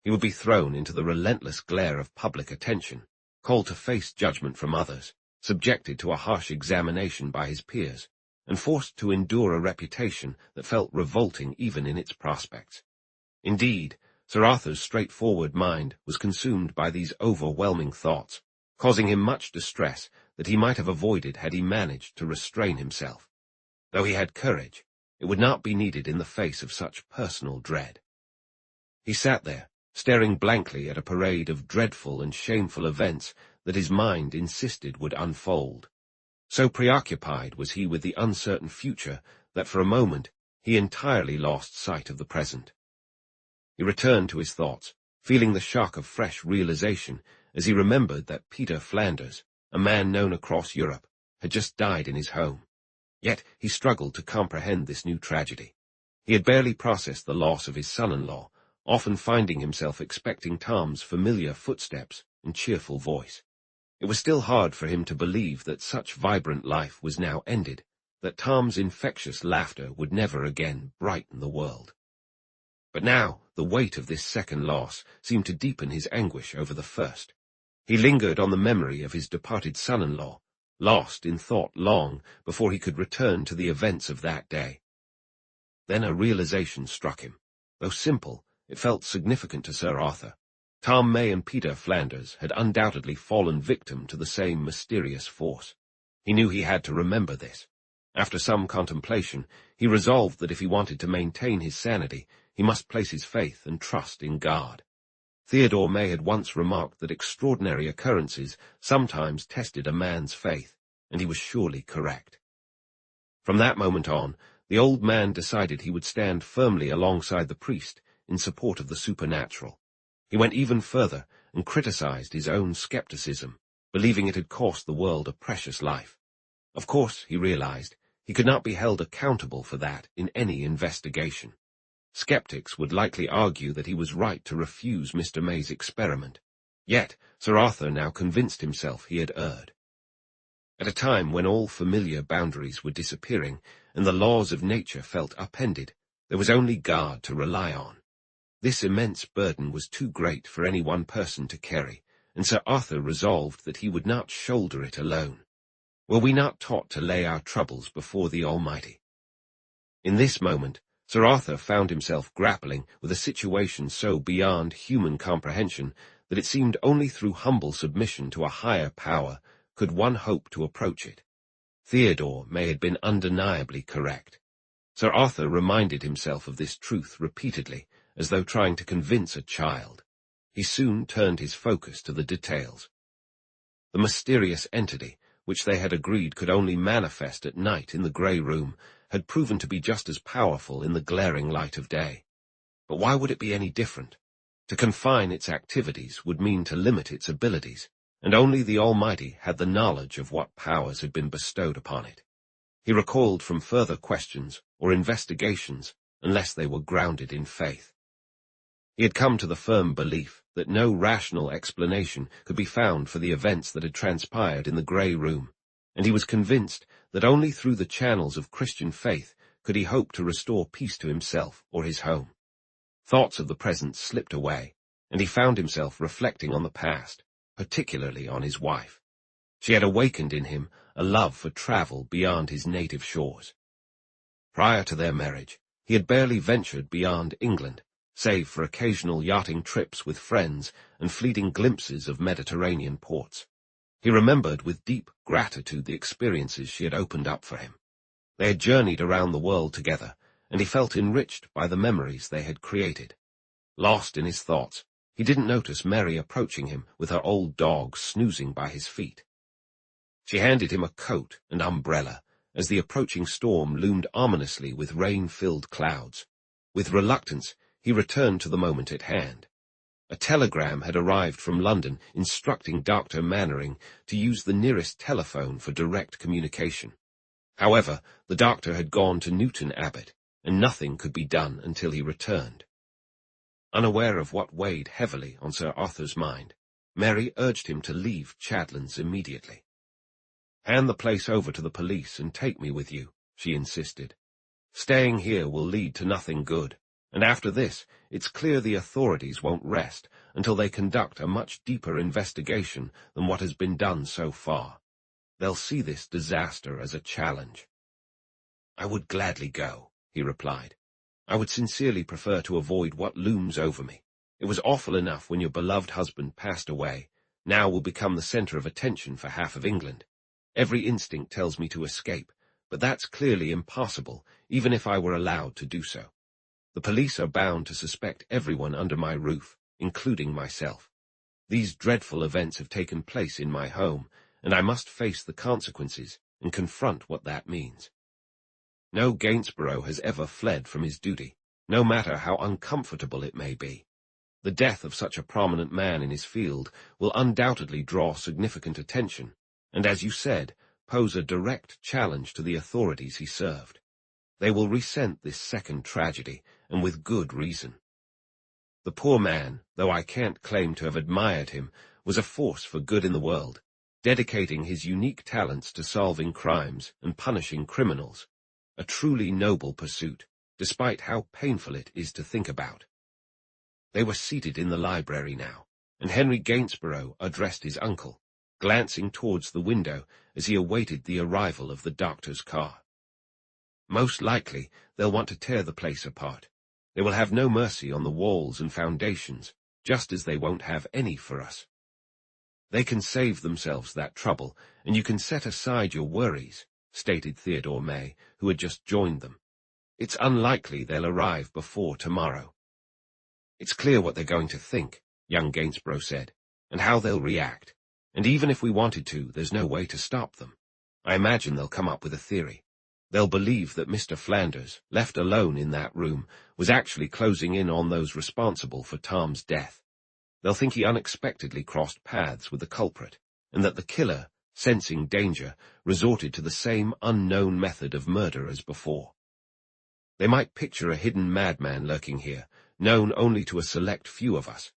He would be thrown into the relentless glare of public attention, called to face judgment from others, subjected to a harsh examination by his peers, and forced to endure a reputation that felt revolting even in its prospects. Indeed, Sir Arthur's straightforward mind was consumed by these overwhelming thoughts, causing him much distress that he might have avoided had he managed to restrain himself. Though he had courage, it would not be needed in the face of such personal dread. He sat there, staring blankly at a parade of dreadful and shameful events that his mind insisted would unfold. So preoccupied was he with the uncertain future that for a moment he entirely lost sight of the present. He returned to his thoughts, feeling the shock of fresh realization as he remembered that Peter Flanders, a man known across Europe, had just died in his home. Yet he struggled to comprehend this new tragedy. He had barely processed the loss of his son-in-law, often finding himself expecting Tom's familiar footsteps and cheerful voice. It was still hard for him to believe that such vibrant life was now ended, that Tom's infectious laughter would never again brighten the world. But now the weight of this second loss seemed to deepen his anguish over the first. He lingered on the memory of his departed son-in-law, lost in thought long before he could return to the events of that day. Then a realization struck him. Though simple, it felt significant to Sir Arthur. Tom May and Peter Flanders had undoubtedly fallen victim to the same mysterious force. He knew he had to remember this. After some contemplation, he resolved that if he wanted to maintain his sanity, he must place his faith and trust in God. Theodore May had once remarked that extraordinary occurrences sometimes tested a man's faith, and he was surely correct. From that moment on, the old man decided he would stand firmly alongside the priest in support of the supernatural. He went even further and criticized his own skepticism, believing it had cost the world a precious life. Of course, he realized, he could not be held accountable for that in any investigation. Skeptics would likely argue that he was right to refuse Mr. May's experiment. Yet, Sir Arthur now convinced himself he had erred. At a time when all familiar boundaries were disappearing and the laws of nature felt upended, there was only God to rely on. This immense burden was too great for any one person to carry, and Sir Arthur resolved that he would not shoulder it alone. Were we not taught to lay our troubles before the Almighty? In this moment, Sir Arthur found himself grappling with a situation so beyond human comprehension that it seemed only through humble submission to a higher power could one hope to approach it. Theodore May had been undeniably correct. Sir Arthur reminded himself of this truth repeatedly, as though trying to convince a child. He soon turned his focus to the details. The mysterious entity, which they had agreed could only manifest at night in the grey room, had proven to be just as powerful in the glaring light of day. But why would it be any different? To confine its activities would mean to limit its abilities, and only the Almighty had the knowledge of what powers had been bestowed upon it. He recoiled from further questions or investigations unless they were grounded in faith. He had come to the firm belief that no rational explanation could be found for the events that had transpired in the grey room, and he was convinced that only through the channels of Christian faith could he hope to restore peace to himself or his home. Thoughts of the present slipped away, and he found himself reflecting on the past, particularly on his wife. She had awakened in him a love for travel beyond his native shores. Prior to their marriage, he had barely ventured beyond England, save for occasional yachting trips with friends and fleeting glimpses of Mediterranean ports. He remembered with deep gratitude the experiences she had opened up for him. They had journeyed around the world together, and he felt enriched by the memories they had created. Lost in his thoughts, he didn't notice Mary approaching him with her old dog snoozing by his feet. She handed him a coat and umbrella as the approaching storm loomed ominously with rain-filled clouds. With reluctance, he returned to the moment at hand. A telegram had arrived from London instructing Dr. Mannering to use the nearest telephone for direct communication. However, the doctor had gone to Newton Abbot, and nothing could be done until he returned. Unaware of what weighed heavily on Sir Arthur's mind, Mary urged him to leave Chadlands immediately. "Hand the place over to the police and take me with you," she insisted. "Staying here will lead to nothing good, and after this, it's clear the authorities won't rest until they conduct a much deeper investigation than what has been done so far. They'll see this disaster as a challenge." "I would gladly go," he replied. "I would sincerely prefer to avoid what looms over me. It was awful enough when your beloved husband passed away. Now will become the center of attention for half of England. Every instinct tells me to escape, but that's clearly impossible, even if I were allowed to do so. The police are bound to suspect everyone under my roof, including myself. These dreadful events have taken place in my home, and I must face the consequences and confront what that means. No Gainsborough has ever fled from his duty, no matter how uncomfortable it may be. The death of such a prominent man in his field will undoubtedly draw significant attention, and, as you said, pose a direct challenge to the authorities he served. They will resent this second tragedy, and with good reason. The poor man, though I can't claim to have admired him, was a force for good in the world, dedicating his unique talents to solving crimes and punishing criminals. A truly noble pursuit, despite how painful it is to think about." They were seated in the library now, and Henry Gainsborough addressed his uncle, glancing towards the window as he awaited the arrival of the doctor's car. "Most likely they'll want to tear the place apart. They will have no mercy on the walls and foundations, just as they won't have any for us. They can save themselves that trouble, and you can set aside your worries," stated Theodore May, who had just joined them. "It's unlikely they'll arrive before tomorrow." "It's clear what they're going to think," young Gainsborough said, "and how they'll react. And even if we wanted to, there's no way to stop them. I imagine they'll come up with a theory. They'll believe that Mr. Flanders, left alone in that room, was actually closing in on those responsible for Tom's death. They'll think he unexpectedly crossed paths with the culprit, and that the killer, sensing danger, resorted to the same unknown method of murder as before. They might picture a hidden madman lurking here, known only to a select few of us.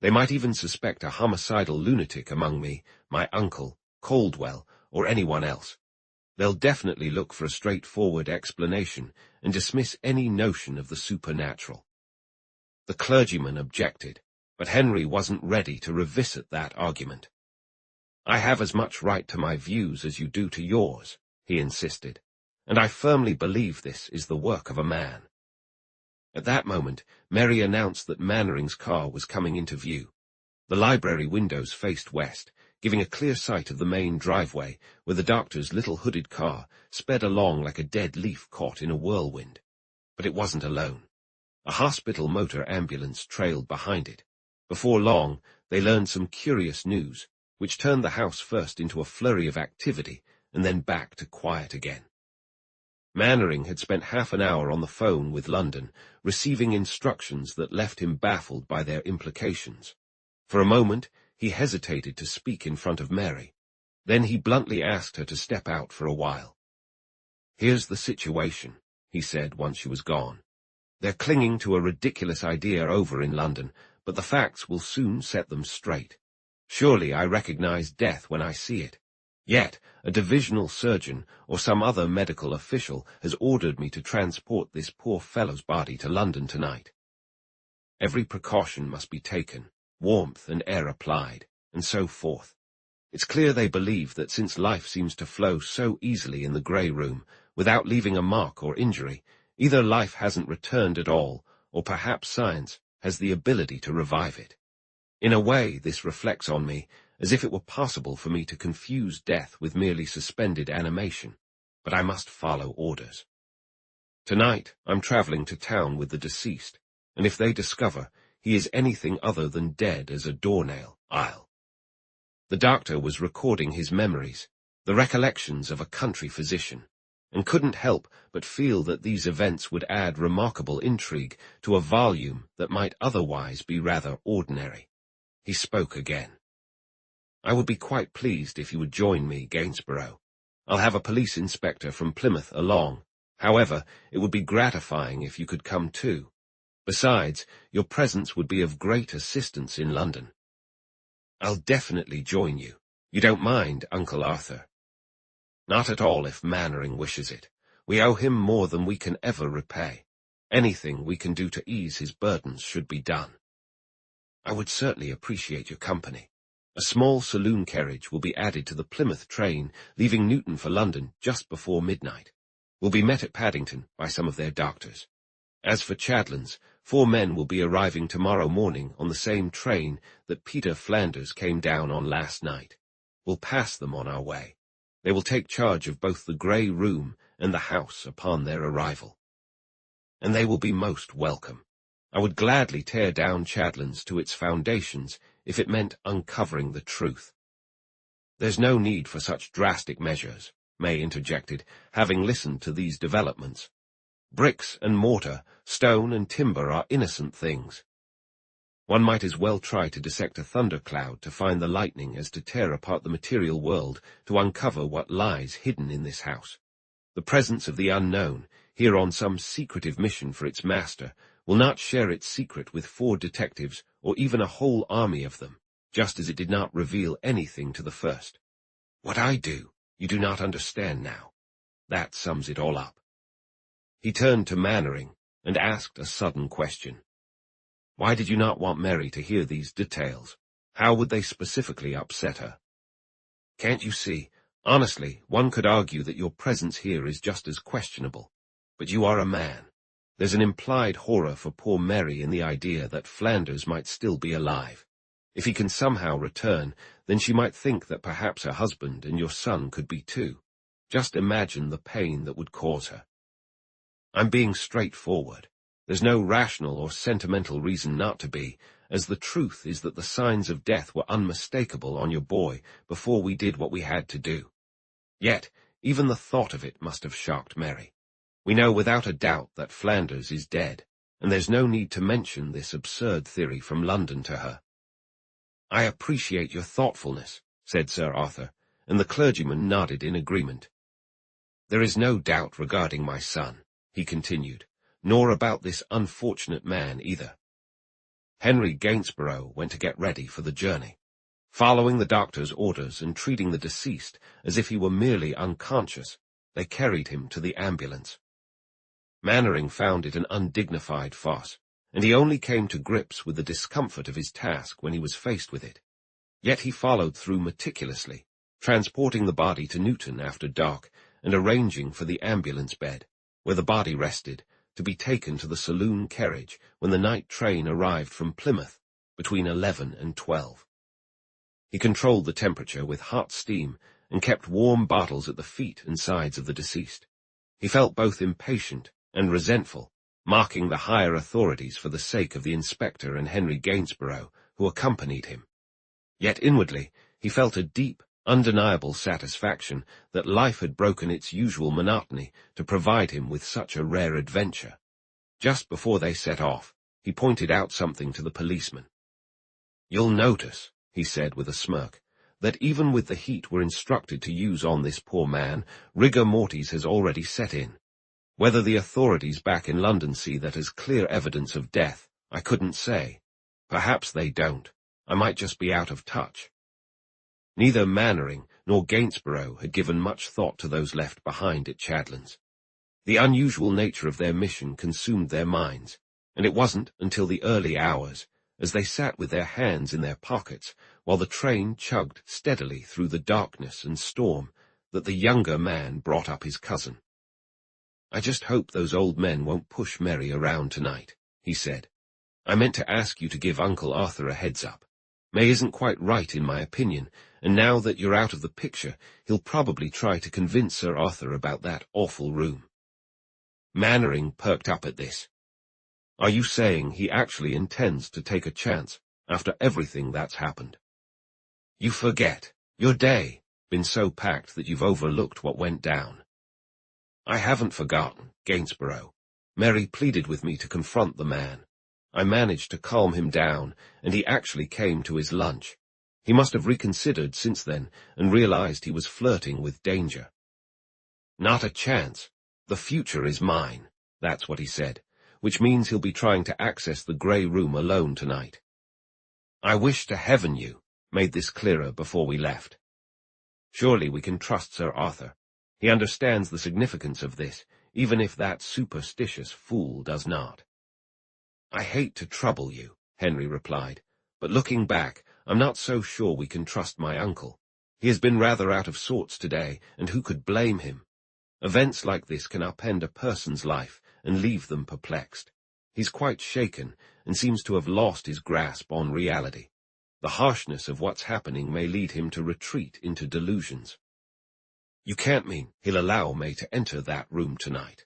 They might even suspect a homicidal lunatic among me, my uncle, Caldwell, or anyone else. They'll definitely look for a straightforward explanation and dismiss any notion of the supernatural." The clergyman objected, but Henry wasn't ready to revisit that argument. "I have as much right to my views as you do to yours," he insisted, "and I firmly believe this is the work of a man." At that moment, Mary announced that Mannering's car was coming into view. The library windows faced west, giving a clear sight of the main driveway where the doctor's little hooded car sped along like a dead leaf caught in a whirlwind. But it wasn't alone. A hospital motor ambulance trailed behind it. Before long, they learned some curious news, which turned the house first into a flurry of activity and then back to quiet again. Mannering had spent half an hour on the phone with London, receiving instructions that left him baffled by their implications. For a moment, he hesitated to speak in front of Mary. Then he bluntly asked her to step out for a while. "Here's the situation," he said once she was gone. "They're clinging to a ridiculous idea over in London, but the facts will soon set them straight. Surely I recognize death when I see it. Yet, a divisional surgeon or some other medical official has ordered me to transport this poor fellow's body to London tonight. Every precaution must be taken, warmth and air applied, and so forth. It's clear they believe that since life seems to flow so easily in the grey room, without leaving a mark or injury, either life hasn't returned at all, or perhaps science has the ability to revive it. In a way, this reflects on me, as if it were possible for me to confuse death with merely suspended animation. but I must follow orders. Tonight I'm travelling to town with the deceased, and if they discover he is anything other than dead as a doornail, The doctor was recording his memories, the recollections of a country physician, and couldn't help but feel that these events would add remarkable intrigue to a volume that might otherwise be rather ordinary. He spoke again. I would be quite pleased if you would join me, Gainsborough. I'll have a police inspector from Plymouth along. However, it would be gratifying if you could come too. Besides, your presence would be of great assistance in London. I'll definitely join you. You don't mind, Uncle Arthur? Not at all if Mannering wishes it. We owe him more than we can ever repay. Anything we can do to ease his burdens should be done. I would certainly appreciate your company. A small saloon carriage will be added to the Plymouth train, leaving Newton for London just before midnight. We'll be met at Paddington by some of their doctors. As for Chadlands, 4 men will be arriving tomorrow morning on the same train that Peter Flanders came down on last night. We'll pass them on our way. They will take charge of both the grey room and the house upon their arrival. And they will be most welcome. I would gladly tear down Chadlands to its foundations if it meant uncovering the truth. There's no need for such drastic measures, May interjected, having listened to these developments. Bricks and mortar, stone and timber are innocent things. One might as well try to dissect a thundercloud to find the lightning as to tear apart the material world to uncover what lies hidden in this house. The presence of the unknown, here on some secretive mission for its master, will not share its secret with 4 detectives or even a whole army of them, just as it did not reveal anything to the first. What I do, you do not understand now. That sums it all up. He turned to Mannering and asked a sudden question. Why did you not want Mary to hear these details? How would they specifically upset her? Can't you see? Honestly, one could argue that your presence here is just as questionable. But you are a man. There's an implied horror for poor Mary in the idea that Flanders might still be alive. If he can somehow return, then she might think that perhaps her husband and your son could be too. Just imagine the pain that would cause her. I'm being straightforward. There's no rational or sentimental reason not to be, as the truth is that the signs of death were unmistakable on your boy before we did what we had to do. Yet, even the thought of it must have shocked Mary. We know without a doubt that Flanders is dead, and there's no need to mention this absurd theory from London to her. I appreciate your thoughtfulness, said Sir Arthur, and the clergyman nodded in agreement. There is no doubt regarding my son, he continued, nor about this unfortunate man either. Henry Gainsborough went to get ready for the journey. Following the doctor's orders and treating the deceased as if he were merely unconscious, they carried him to the ambulance. Mannering found it an undignified farce, and he only came to grips with the discomfort of his task when he was faced with it. Yet he followed through meticulously, transporting the body to Newton after dark and arranging for the ambulance bed, where the body rested, to be taken to the saloon carriage when the night train arrived from Plymouth between 11 and 12. He controlled the temperature with hot steam and kept warm bottles at the feet and sides of the deceased. He felt both impatient and resentful, marking the higher authorities for the sake of the inspector and Henry Gainsborough, who accompanied him. Yet inwardly he felt a deep, undeniable satisfaction that life had broken its usual monotony to provide him with such a rare adventure. Just before they set off, he pointed out something to the policeman. "You'll notice," he said with a smirk, "that even with the heat we're instructed to use on this poor man, rigor mortis has already set in. Whether the authorities back in London see that as clear evidence of death, I couldn't say. Perhaps they don't. I might just be out of touch." Neither Mannering nor Gainsborough had given much thought to those left behind at Chadlands. The unusual nature of their mission consumed their minds, and it wasn't until the early hours, as they sat with their hands in their pockets while the train chugged steadily through the darkness and storm, that the younger man brought up his cousin. "I just hope those old men won't push Mary around tonight," he said. "I meant to ask you to give Uncle Arthur a heads-up. May isn't quite right in my opinion, and now that you're out of the picture, he'll probably try to convince Sir Arthur about that awful room." Mannering perked up at this. "Are you saying he actually intends to take a chance after everything that's happened?" "You forget. Your day been so packed that you've overlooked what went down." "I haven't forgotten, Gainsborough. Mary pleaded with me to confront the man. I managed to calm him down, and he actually came to his lunch. He must have reconsidered since then and realized he was flirting with danger. 'Not a chance. The future is mine,' that's what he said, which means he'll be trying to access the grey room alone tonight. I wish to heaven you made this clearer before we left. Surely we can trust Sir Arthur. He understands the significance of this, even if that superstitious fool does not." "I hate to trouble you," Henry replied, "but looking back, I'm not so sure we can trust my uncle. He has been rather out of sorts today, and who could blame him? Events like this can upend a person's life and leave them perplexed. He's quite shaken and seems to have lost his grasp on reality. The harshness of what's happening may lead him to retreat into delusions." "You can't mean he'll allow May to enter that room tonight?"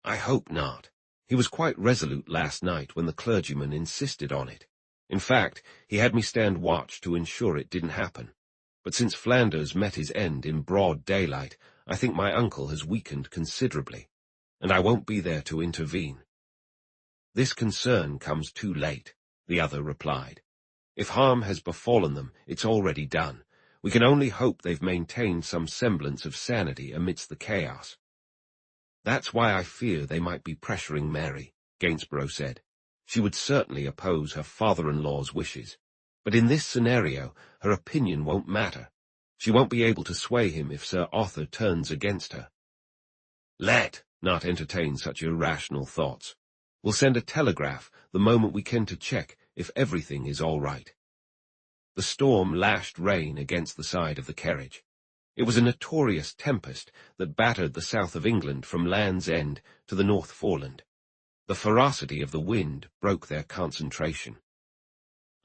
"I hope not. He was quite resolute last night when the clergyman insisted on it. In fact, he had me stand watch to ensure it didn't happen. But since Flanders met his end in broad daylight, I think my uncle has weakened considerably, and I won't be there to intervene." "This concern comes too late," the other replied. "If harm has befallen them, it's already done. We can only hope they've maintained some semblance of sanity amidst the chaos." "That's why I fear they might be pressuring Mary," Gainsborough said. "She would certainly oppose her father-in-law's wishes. But in this scenario, her opinion won't matter. She won't be able to sway him if Sir Arthur turns against her." "Let not entertain such irrational thoughts. We'll send a telegraph the moment we can to check if everything is all right." The storm lashed rain against the side of the carriage. It was a notorious tempest that battered the south of England from Land's End to the North Foreland. The ferocity of the wind broke their concentration.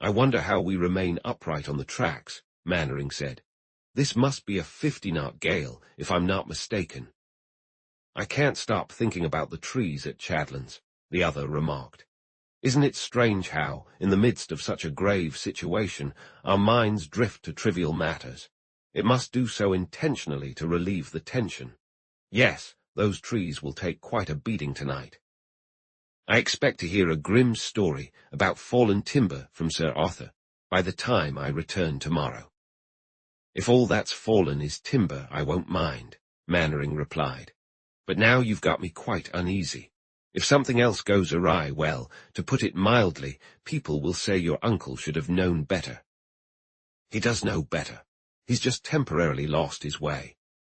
"I wonder how we remain upright on the tracks," Mannering said. "This must be a 50-knot gale, if I'm not mistaken." "I can't stop thinking about the trees at Chadlands," the other remarked. "Isn't it strange how, in the midst of such a grave situation, our minds drift to trivial matters? It must do so intentionally to relieve the tension. Yes, those trees will take quite a beating tonight. I expect to hear a grim story about fallen timber from Sir Arthur by the time I return tomorrow." "If all that's fallen is timber, I won't mind," Mannering replied. "But now you've got me quite uneasy. If something else goes awry, well, to put it mildly, people will say your uncle should have known better." "He does know better. He's just temporarily lost his way.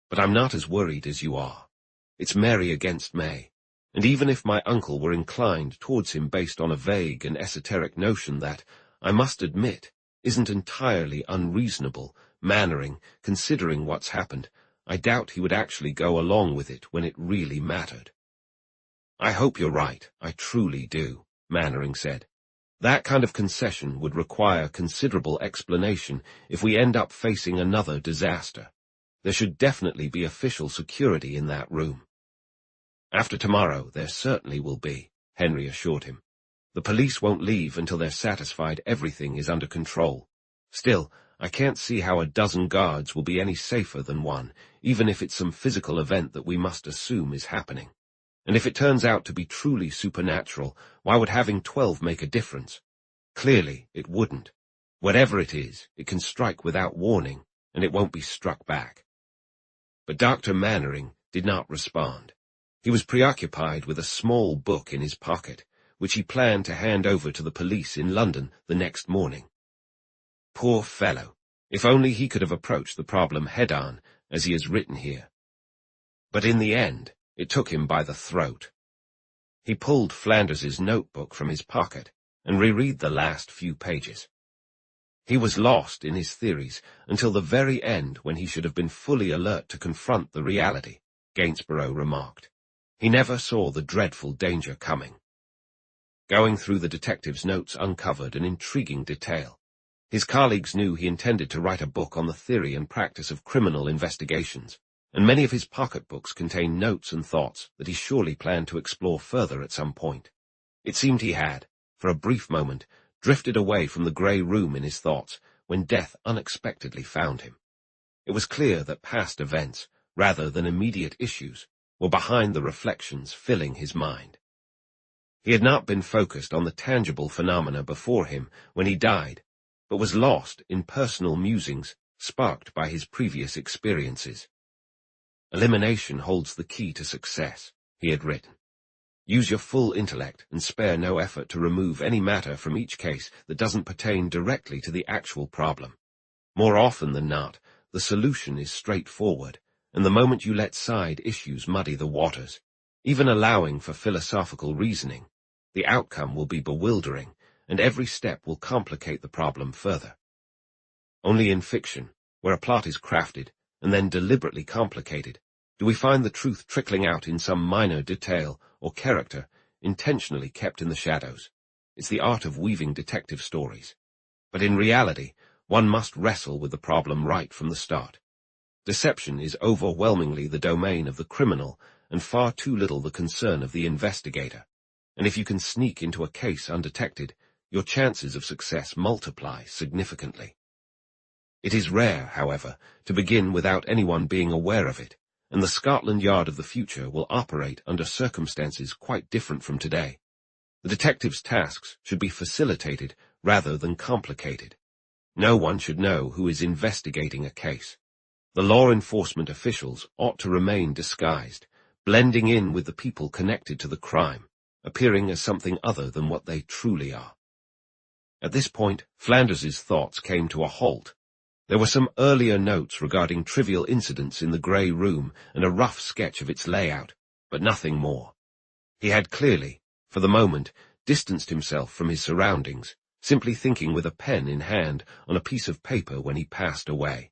But I'm not as worried as you are. It's Mary against May, and even if my uncle were inclined towards him based on a vague and esoteric notion that, I must admit, isn't entirely unreasonable, Mannering, considering what's happened, I doubt he would actually go along with it when it really mattered." "I hope you're right, I truly do," Mannering said. "That kind of concession would require considerable explanation if we end up facing another disaster. There should definitely be official security in that room." "After tomorrow, there certainly will be," Henry assured him. "The police won't leave until they're satisfied everything is under control. Still, I can't see how a dozen guards will be any safer than one, even if it's some physical event that we must assume is happening. And if it turns out to be truly supernatural, why would having 12 make a difference? Clearly, it wouldn't. Whatever it is, it can strike without warning, and it won't be struck back." But Dr. Mannering did not respond. He was preoccupied with a small book in his pocket, which he planned to hand over to the police in London the next morning. Poor fellow, if only he could have approached the problem head-on, as he has written here. But in the end, it took him by the throat. He pulled Flanders's notebook from his pocket and reread the last few pages. He was lost in his theories until the very end when he should have been fully alert to confront the reality, Gainsborough remarked. He never saw the dreadful danger coming. Going through the detective's notes uncovered an intriguing detail. His colleagues knew he intended to write a book on the theory and practice of criminal investigations, and many of his pocketbooks contained notes and thoughts that he surely planned to explore further at some point. It seemed he had, for a brief moment, drifted away from the grey room in his thoughts when death unexpectedly found him. It was clear that past events, rather than immediate issues, were behind the reflections filling his mind. He had not been focused on the tangible phenomena before him when he died, but was lost in personal musings sparked by his previous experiences. "Elimination holds the key to success," he had written. "Use your full intellect and spare no effort to remove any matter from each case that doesn't pertain directly to the actual problem. More often than not, the solution is straightforward, and the moment you let side issues muddy the waters, even allowing for philosophical reasoning, the outcome will be bewildering, and every step will complicate the problem further. Only in fiction, where a plot is crafted and then deliberately complicated, do we find the truth trickling out in some minor detail or character intentionally kept in the shadows. It's the art of weaving detective stories. But in reality, one must wrestle with the problem right from the start. Deception is overwhelmingly the domain of the criminal and far too little the concern of the investigator. And if you can sneak into a case undetected, your chances of success multiply significantly. It is rare, however, to begin without anyone being aware of it, and the Scotland Yard of the future will operate under circumstances quite different from today. The detective's tasks should be facilitated rather than complicated. No one should know who is investigating a case. The law enforcement officials ought to remain disguised, blending in with the people connected to the crime, appearing as something other than what they truly are. At this point, Flanders's thoughts came to a halt. There were some earlier notes regarding trivial incidents in the grey room and a rough sketch of its layout, but nothing more. He had clearly, for the moment, distanced himself from his surroundings, simply thinking with a pen in hand on a piece of paper when he passed away.